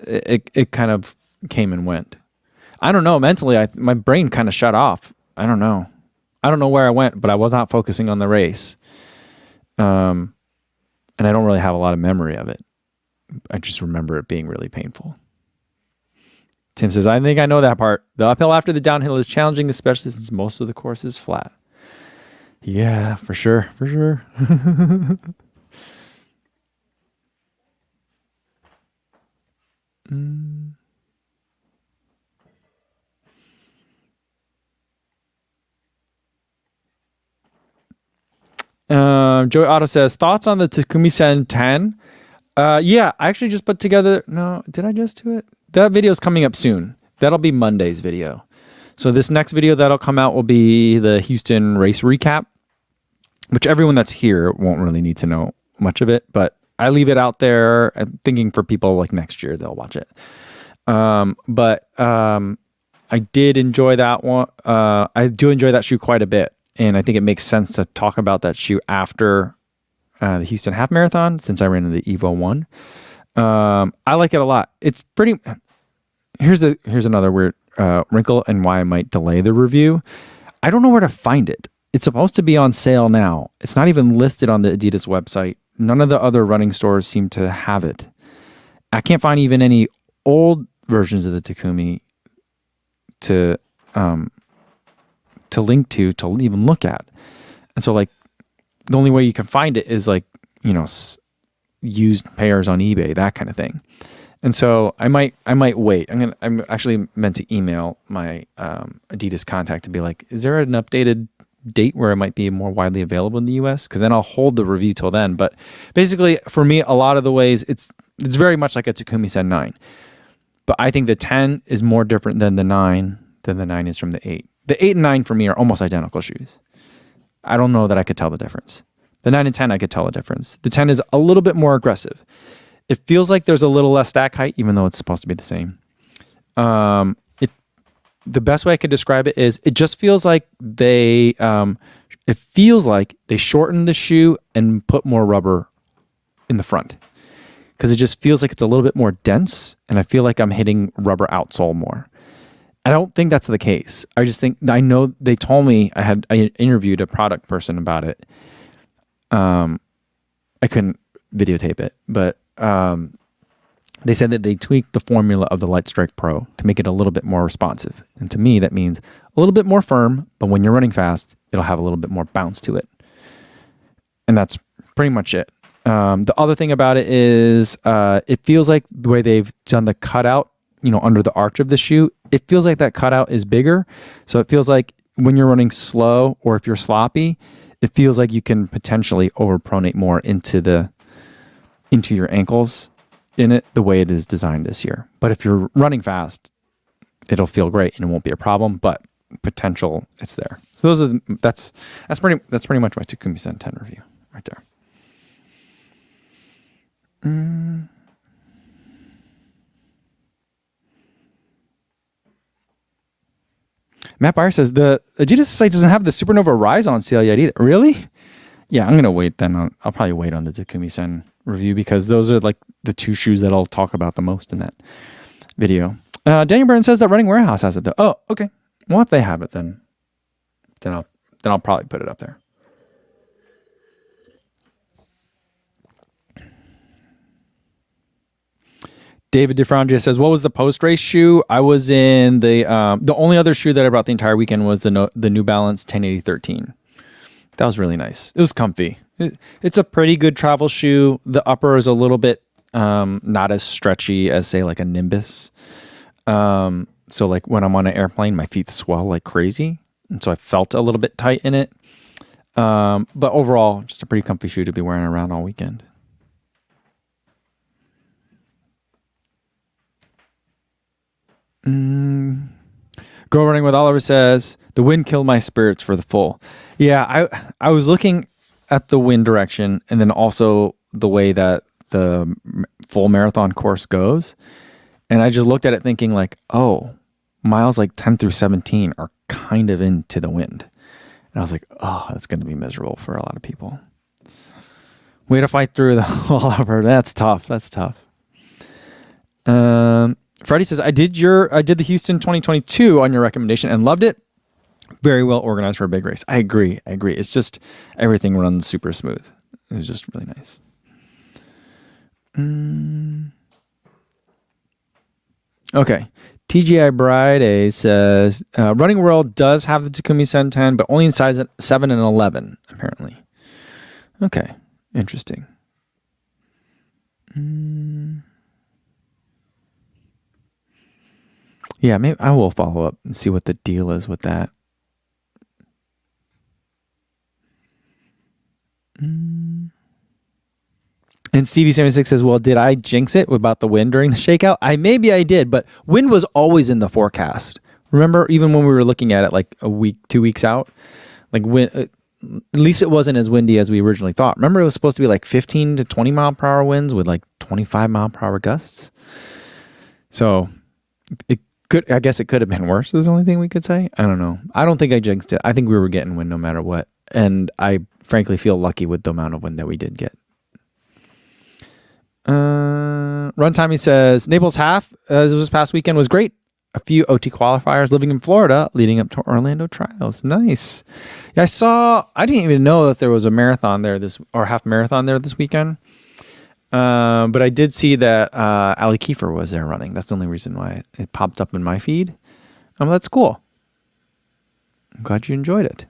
It kind of came and went. I don't know. Mentally, my brain kind of shut off. I don't know where I went, but I was not focusing on the race. And I don't really have a lot of memory of it. I just remember it being really painful. Tim says, I think I know that part. The uphill after the downhill is challenging, especially since most of the course is flat. Yeah, for sure. Joey Otto says, thoughts on the Takumi Sen 10? Yeah, I actually just put together... No, did I just do it? That video is coming up soon. That'll be Monday's video. So this next video that'll come out will be the Houston race recap, which everyone that's here won't really need to know much of it, but I leave it out there. I'm thinking for people like next year, they'll watch it. But I did enjoy that one. I do enjoy that shoe quite a bit. And I think it makes sense to talk about that shoe after the Houston Half Marathon, since I ran in the Evo 1. I like it a lot. It's pretty... Here's another weird wrinkle and why I might delay the review. I don't know where to find it. It's supposed to be on sale now. It's not even listed on the Adidas website. None of the other running stores seem to have it. I can't find even any old versions of the Takumi to link to even look at. And so like the only way you can find it is like, you know, used pairs on eBay, that kind of thing. And so I might wait. I'm actually meant to email my Adidas contact to be like, is there an updated date where it might be more widely available in the US? Because then I'll hold the review till then. But basically, for me, a lot of the ways it's very much like a Takumi Sen 9. But I think the 10 is more different than the 9 is from the 8. The 8 and 9 for me are almost identical shoes. I don't know that I could tell the difference. The 9 and 10, I could tell the difference. The 10 is a little bit more aggressive. It feels like there's a little less stack height, even though it's supposed to be the same. The best way I could describe it is it just feels like they shortened the shoe and put more rubber in the front, because it just feels like it's a little bit more dense, and I feel like I'm hitting rubber outsole more. I don't think that's the case. I just think, I know they told me, I interviewed a product person about it. I couldn't videotape it, but they said that they tweaked the formula of the Lightstrike Pro to make it a little bit more responsive. And to me, that means a little bit more firm, but when you're running fast, it'll have a little bit more bounce to it. And that's pretty much it. The other thing about it is it feels like the way they've done the cutout, you know, under the arch of the shoe, it feels like that cutout is bigger. So it feels like when you're running slow or if you're sloppy, it feels like you can potentially overpronate more into your ankles in it, the way it is designed this year. But if you're running fast, it'll feel great and it won't be a problem, but potential, it's there. So that's pretty much my Takumi Sen 10 review right there. Matt Byer says the Adidas site doesn't have the Supernova Rise on sale yet either. Really? Yeah, I'm going to wait then. I'll probably wait on the Takumi Sen review, because those are like the two shoes that I'll talk about the most in that video. Daniel Byrne says that Running Warehouse has it though. Oh, okay. Well, if they have it, then I'll probably put it up there. David DeFrangia says, what was the post-race shoe? I was in the only other shoe that I brought the entire weekend was the New Balance 1080 13. That was really nice. It was comfy. It's a pretty good travel shoe. The upper is a little bit not as stretchy as, say, like a Nimbus. So like when I'm on an airplane, my feet swell like crazy. And so I felt a little bit tight in it. But overall, just a pretty comfy shoe to be wearing around all weekend. Go Running with Oliver says, the wind killed my spirits for the full. Yeah, I was looking at the wind direction and then also the way that the full marathon course goes. And I just looked at it thinking like, oh, miles like 10 through 17 are kind of into the wind. And I was like, oh, that's going to be miserable for a lot of people. Way to fight through the Oliver. That's tough. That's tough. Freddie says, I did the Houston 2022 on your recommendation and loved it. Very well organized for a big race. I agree. It's just everything runs super smooth. It was just really nice. Okay. TGI Bride says, Running World does have the Takumi Sen 10, but only in size 7 and 11, apparently. Okay. Interesting. Yeah, maybe I will follow up and see what the deal is with that. And Stevie76 says, well, did I jinx it about the wind during the shakeout? Maybe I did, but wind was always in the forecast, Remember, even when we were looking at it like a week, 2 weeks out, like at least it wasn't as windy as we originally thought. Remember, it was supposed to be like 15 to 20 mile per hour winds with like 25 mile per hour gusts. So I guess it could have been worse, is the only thing we could say. I don't know. I don't think I jinxed it. I think we were getting wind no matter what. And I frankly feel lucky with the amount of wind that we did get. Runtime, he says, Naples half this past weekend was great. A few OT qualifiers living in Florida leading up to Orlando trials. Nice. Yeah, I didn't even know that there was a marathon there or half marathon there this weekend. But I did see that Ali Kiefer was there running. That's the only reason why it popped up in my feed. That's cool. I'm glad you enjoyed it.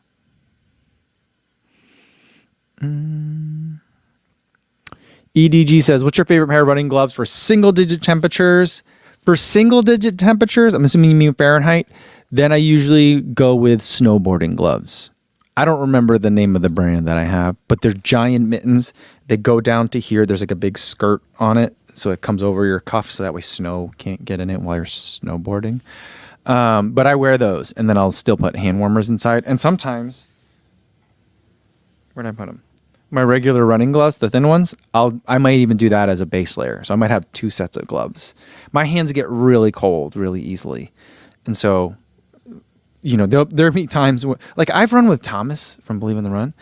EDG says, what's your favorite pair of running gloves for single-digit temperatures? For single-digit temperatures, I'm assuming you mean Fahrenheit, then I usually go with snowboarding gloves. I don't remember the name of the brand that I have, but they're giant mittens. They go down to here. There's like a big skirt on it, so it comes over your cuff, so that way snow can't get in it while you're snowboarding. But I wear those, and then I'll still put hand warmers inside. And sometimes, where'd I put them? My regular running gloves, the thin ones, I might even do that as a base layer. So I might have 2 sets of gloves. My hands get really cold really easily. And so, there'll be times like I've run with Thomas from Believe in the Run,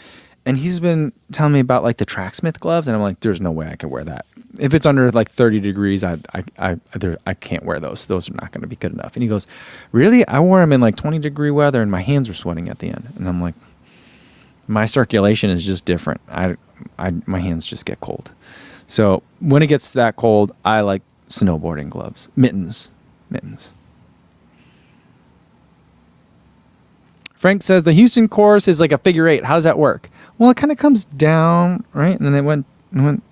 and he's been telling me about like the Tracksmith gloves, and I'm like, there's no way I can wear that. If it's under like 30 degrees, I can't wear those. Those are not going to be good enough. And he goes, really? I wore them in like 20-degree weather, and my hands were sweating at the end. And I'm like, my circulation is just different. My hands just get cold. So when it gets that cold, I like snowboarding gloves, mittens. Frank says the Houston course is like a figure 8. How does that work? Well, it kind of comes down, right? And then it went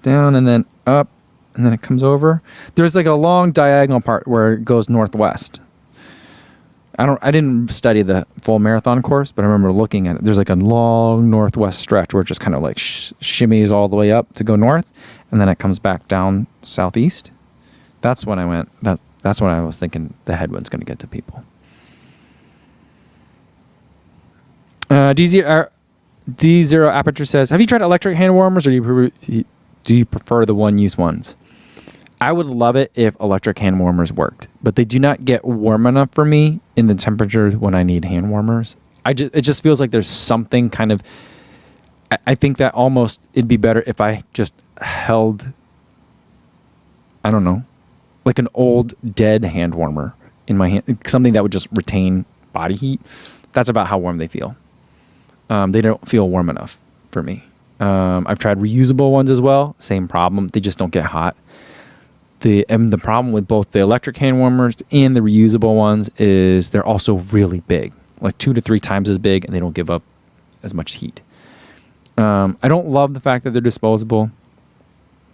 down and then up, and then it comes over. There's like a long diagonal part where it goes northwest. I didn't study the full marathon course, but I remember looking at it. There's like a long northwest stretch where it just kind of like shimmies all the way up to go north, and then it comes back down southeast. That's when I went. That's when I was thinking the headwind's going to get to people. D0 Aperture says, have you tried electric hand warmers, or do you prefer the one-use ones? I would love it if electric hand warmers worked, but they do not get warm enough for me in the temperatures when I need hand warmers. It just feels like there's something kind of, I think that almost it'd be better if I just held, I don't know, like an old dead hand warmer in my hand, something that would just retain body heat. That's about how warm they feel. They don't feel warm enough for me. I've tried reusable ones as well. Same problem. They just don't get hot. The problem with both the electric hand warmers and the reusable ones is they're also really big, like 2 to 3 times as big, and they don't give up as much heat. I don't love the fact that they're disposable,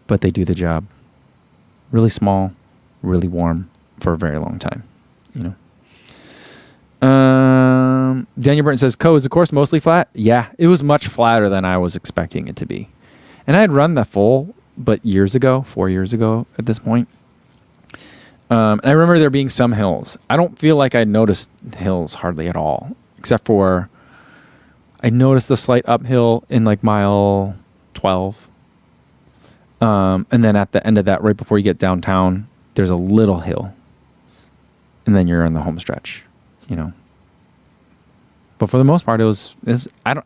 but they do the job. Really small, really warm for a very long time, Daniel Burton says, is the course mostly flat? Yeah, it was much flatter than I was expecting it to be. And I had run the full, but 4 years ago at this point. And I remember there being some hills. I don't feel like I noticed hills hardly at all, except for I noticed the slight uphill in like mile 12. And then at the end of that, right before you get downtown, there's a little hill. And then you're in the home stretch, But for the most part,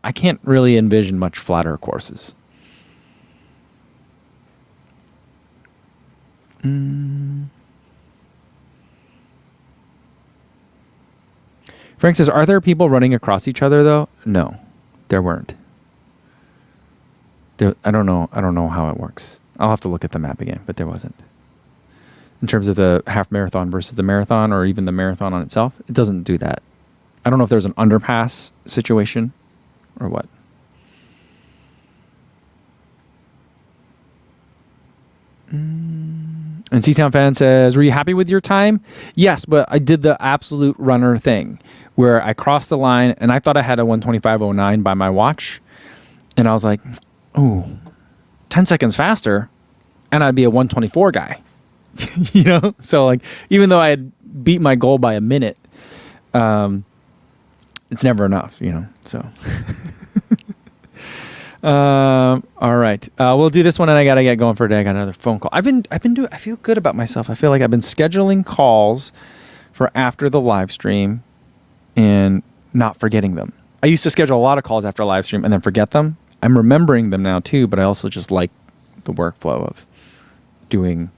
I can't really envision much flatter courses. Frank says, are there people running across each other though? No, there weren't. I don't know how it works. I'll have to look at the map again, but there wasn't. In terms of the half marathon versus the marathon, or even the marathon on itself, it doesn't do that. I don't know if there's an underpass situation or what. And C-Town Fan says, were you happy with your time? Yes, but I did the absolute runner thing where I crossed the line and I thought I had a 1:25:09 by my watch. And I was like, ooh, 10 seconds faster and I'd be a 1:24 guy. So like, even though I had beat my goal by a minute, it's never enough, so. All right. We'll do this one, and I got to get going for today. I got another phone call. I feel good about myself. I feel like I've been scheduling calls for after the live stream and not forgetting them. I used to schedule a lot of calls after a live stream and then forget them. I'm remembering them now too, but I also just like the workflow of doing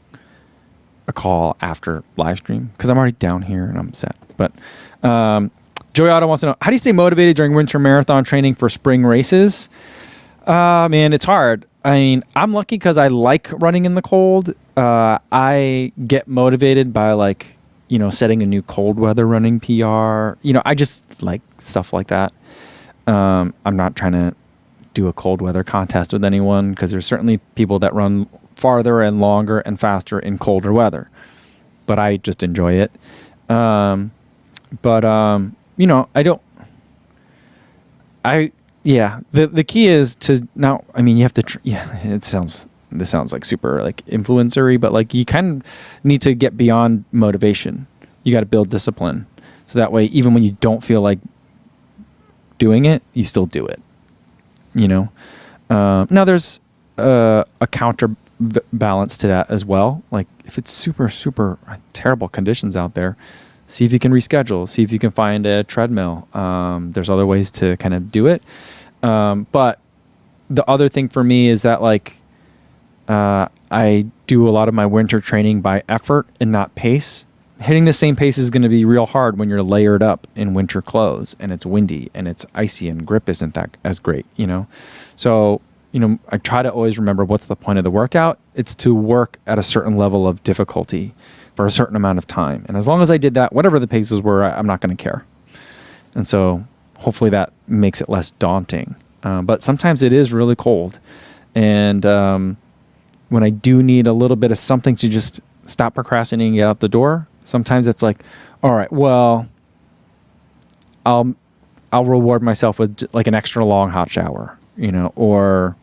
a call after live stream because I'm already down here and I'm set. But Joey Otto wants to know, how do you stay motivated during winter marathon training for spring races? Man, it's hard. I mean, I'm lucky because I like running in the cold. I get motivated by setting a new cold weather running PR. I just like stuff like that. I'm not trying to do a cold weather contest with anyone because there's certainly people that run farther and longer and faster in colder weather, but I just enjoy it. The key is to now, you have to, this sounds like super influencery, but you kind of need to get beyond motivation. You got to build discipline. So that way, even when you don't feel like doing it, you still do it. Now there's a counterbalance to that as well. Like if it's super, super terrible conditions out there, see if you can reschedule, see if you can find a treadmill. There's other ways to kind of do it. But the other thing for me is that I do a lot of my winter training by effort and not pace. Hitting the same pace is going to be real hard when you're layered up in winter clothes and it's windy and it's icy and grip isn't that as great, So, I try to always remember what's the point of the workout. It's to work at a certain level of difficulty for a certain amount of time. And as long as I did that, whatever the paces were, I'm not going to care. And so hopefully that makes it less daunting. But sometimes it is really cold. And when I do need a little bit of something to just stop procrastinating and get out the door, sometimes it's like, all right, well, I'll reward myself with an extra long hot shower, or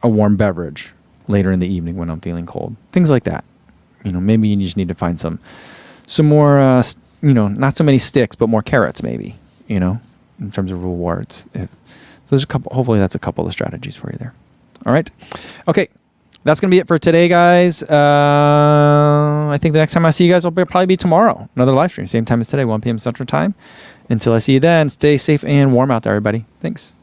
a warm beverage later in the evening when I'm feeling cold. Things like that. Maybe you just need to find some more, not so many sticks, but more carrots maybe, in terms of rewards. So there's hopefully that's a couple of strategies for you there. All right. Okay. That's going to be it for today, guys. I think the next time I see you guys will probably be tomorrow. Another live stream, same time as today, 1 p.m. Central Time. Until I see you then, stay safe and warm out there, everybody. Thanks.